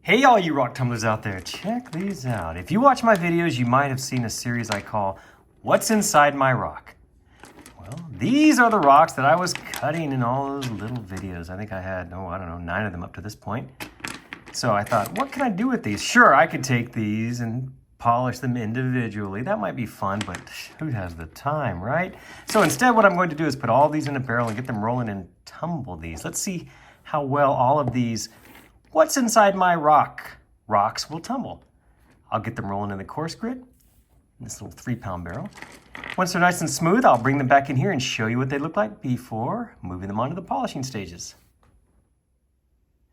Hey all you rock tumblers out there, check these out. If you watch my videos, you might have seen a series I call What's Inside My Rock? Well, these are the rocks that I was cutting in all those little videos. I think I had, 9 of them up to this point. So I thought, what can I do with these? Sure, I could take these and polish them individually. That might be fun, but who has the time, right? So instead, what I'm going to do is put all these in a barrel and get them rolling and tumble these. Let's see how well all of these What's Inside My rocks will tumble. I'll get them rolling in the coarse grit, in this little 3-pound barrel. Once they're nice and smooth, I'll bring them back in here and show you what they look like before moving them on to the polishing stages.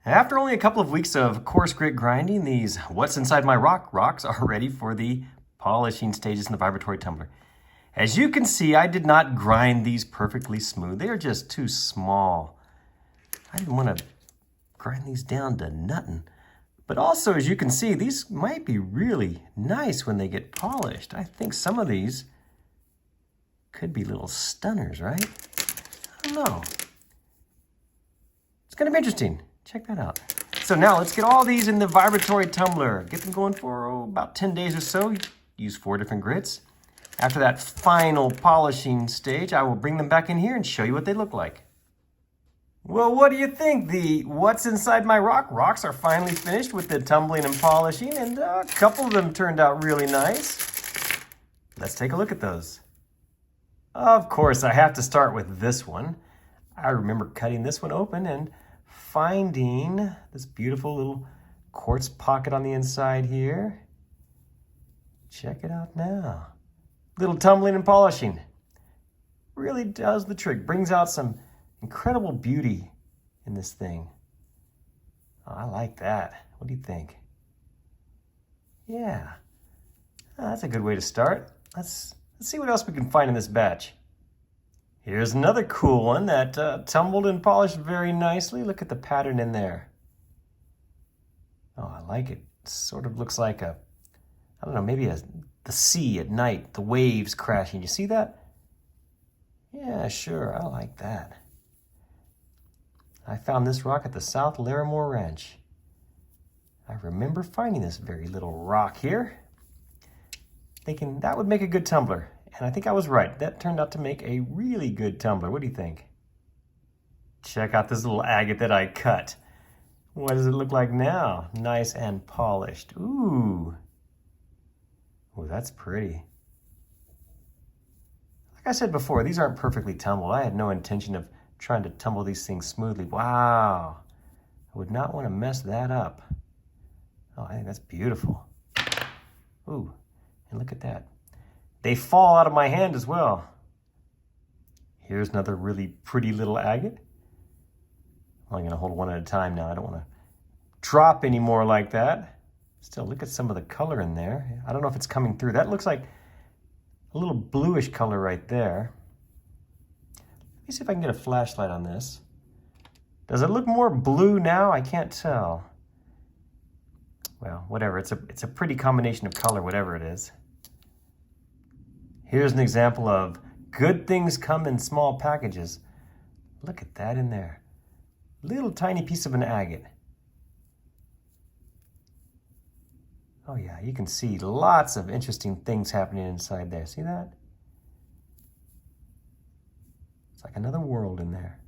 After only a couple of weeks of coarse grit grinding, these What's Inside My rocks are ready for the polishing stages in the vibratory tumbler. As you can see, I did not grind these perfectly smooth. They are just too small. I didn't want to grind these down to nothing. But also, as you can see, these might be really nice when they get polished. I think some of these could be little stunners, right? I don't know. It's going to be interesting. Check that out. So now let's get all these in the vibratory tumbler. Get them going for about 10 days or so. Use 4 different grits. After that final polishing stage, I will bring them back in here and show you what they look like. Well, what do you think? The What's Inside My rocks are finally finished with the tumbling and polishing, and a couple of them turned out really nice. Let's take a look at those. Of course, I have to start with this one. I remember cutting this one open and finding this beautiful little quartz pocket on the inside here. Check it out now. Little tumbling and polishing. Really does the trick. Brings out some incredible beauty in this thing. Oh, I like that. What do you think? Yeah, that's a good way to start. Let's see what else we can find in this batch. Here's another cool one that tumbled and polished very nicely. Look at the pattern in there. Oh, I like it. It sort of looks like maybe the sea at night, the waves crashing. You see that? Yeah, sure, I like that. I found this rock at the South Larimore Ranch. I remember finding this very little rock here, thinking that would make a good tumbler. And I think I was right. That turned out to make a really good tumbler. What do you think? Check out this little agate that I cut. What does it look like now? Nice and polished. Ooh. Oh, that's pretty. Like I said before, these aren't perfectly tumbled. I had no intention of trying to tumble these things smoothly. Wow. I would not want to mess that up. Oh, I think that's beautiful. Ooh, and look at that. They fall out of my hand as well. Here's another really pretty little agate. I'm only going to hold one at a time now. I don't want to drop any more like that. Still, look at some of the color in there. I don't know if it's coming through. That looks like a little bluish color right there. Let me see if I can get a flashlight on this. Does it look more blue now? I can't tell. Well, whatever. It's a pretty combination of color, whatever it is. Here's an example of good things come in small packages. Look at that in there. Little tiny piece of an agate. Oh yeah, you can see lots of interesting things happening inside there. See that? It's like another world in there.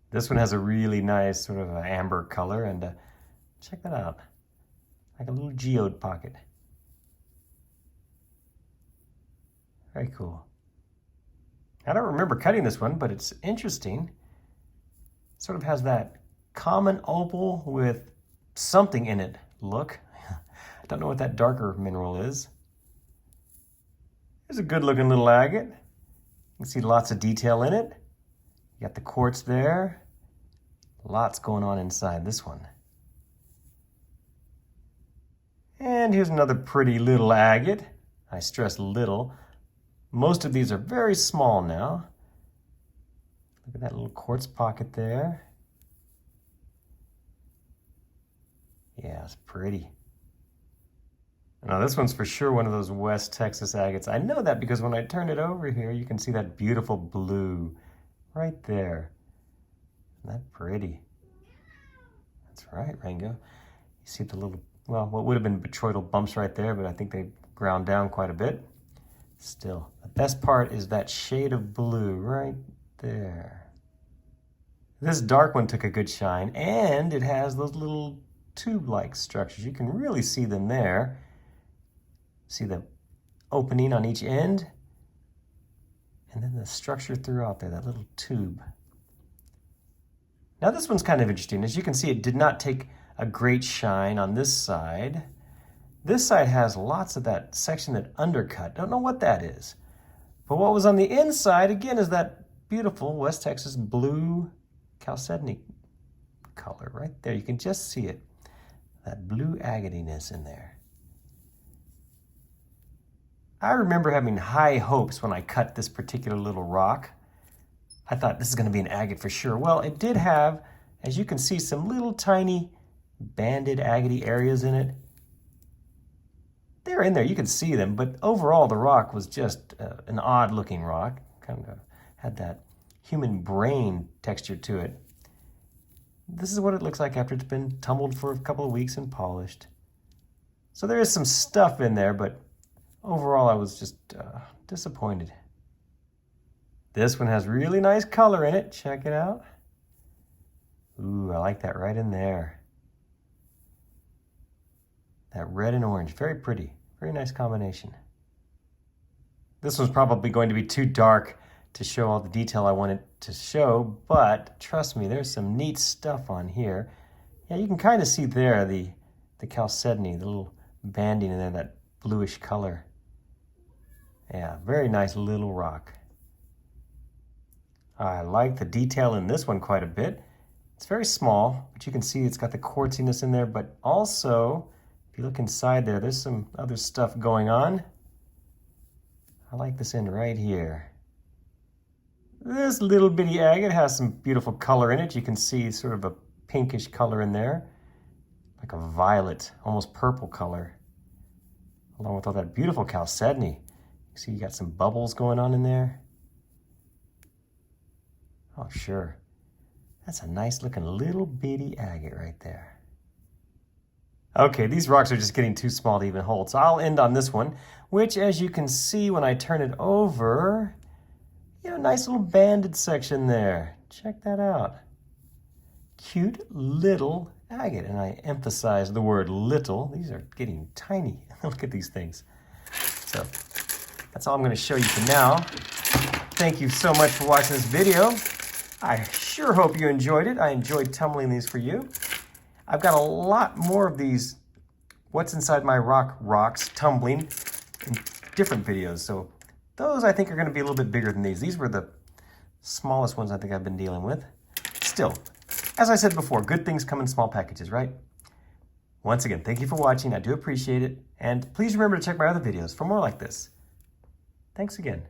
This one has a really nice sort of amber color, and check that out. Like a little geode pocket. Very cool. I don't remember cutting this one, but it's interesting. It sort of has that common opal with something in it look. I don't know what that darker mineral is. It's a good looking little agate. You can see lots of detail in it. You got the quartz there. Lots going on inside this one. And here's another pretty little agate. I stress little. Most of these are very small now. Look at that little quartz pocket there. Yeah, it's pretty. Now this one's for sure one of those West Texas agates. I know that because when I turn it over here, you can see that beautiful blue right there. Isn't that pretty? That's right, Rango. You see the little, well, what would have been botryoidal bumps right there, but I think they ground down quite a bit. Still, the best part is that shade of blue right there. This dark one took a good shine, and it has those little tube-like structures. You can really see them there. See the opening on each end, and then the structure throughout there, that little tube. Now this one's kind of interesting. As you can see, it did not take a great shine on this side. This side has lots of that section that undercut. Don't know what that is. But what was on the inside, again, is that beautiful West Texas blue chalcedony color right there. You can just see it. That blue agatiness in there. I remember having high hopes when I cut this particular little rock. I thought this is going to be an agate for sure. Well, it did have, as you can see, some little tiny banded agate areas in it. They're in there, you can see them, but overall the rock was just an odd looking rock. Kind of had that human brain texture to it. This is what it looks like after it's been tumbled for a couple of weeks and polished. So there is some stuff in there, but overall I was just disappointed. This one has really nice color in it. Check it out. Ooh, I like that right in there. That red and orange, very pretty. Very nice combination. This one's probably going to be too dark to show all the detail I wanted to show, but trust me, there's some neat stuff on here. Yeah, you can kind of see there the chalcedony, the little banding in there, that bluish color. Yeah, very nice little rock. I like the detail in this one quite a bit. It's very small, but you can see it's got the quartziness in there, but also, if you look inside there, there's some other stuff going on. I like this end right here. This little bitty agate has some beautiful color in it. You can see sort of a pinkish color in there, like a violet, almost purple color, along with all that beautiful chalcedony. You see you got some bubbles going on in there. Oh, sure. That's a nice looking little bitty agate right there. Okay, these rocks are just getting too small to even hold, so I'll end on this one, which, as you can see when I turn it over, you know, nice little banded section there. Check that out. Cute little agate, and I emphasize the word little. These are getting tiny. Look at these things. So that's all I'm going to show you for now. Thank you so much for watching this video. I sure hope you enjoyed it. I enjoyed tumbling these for you. I've got a lot more of these What's Inside My rocks tumbling in different videos. So those I think are going to be a little bit bigger than these. These were the smallest ones I think I've been dealing with. Still, as I said before, good things come in small packages, right? Once again, thank you for watching. I do appreciate it. And please remember to check my other videos for more like this. Thanks again.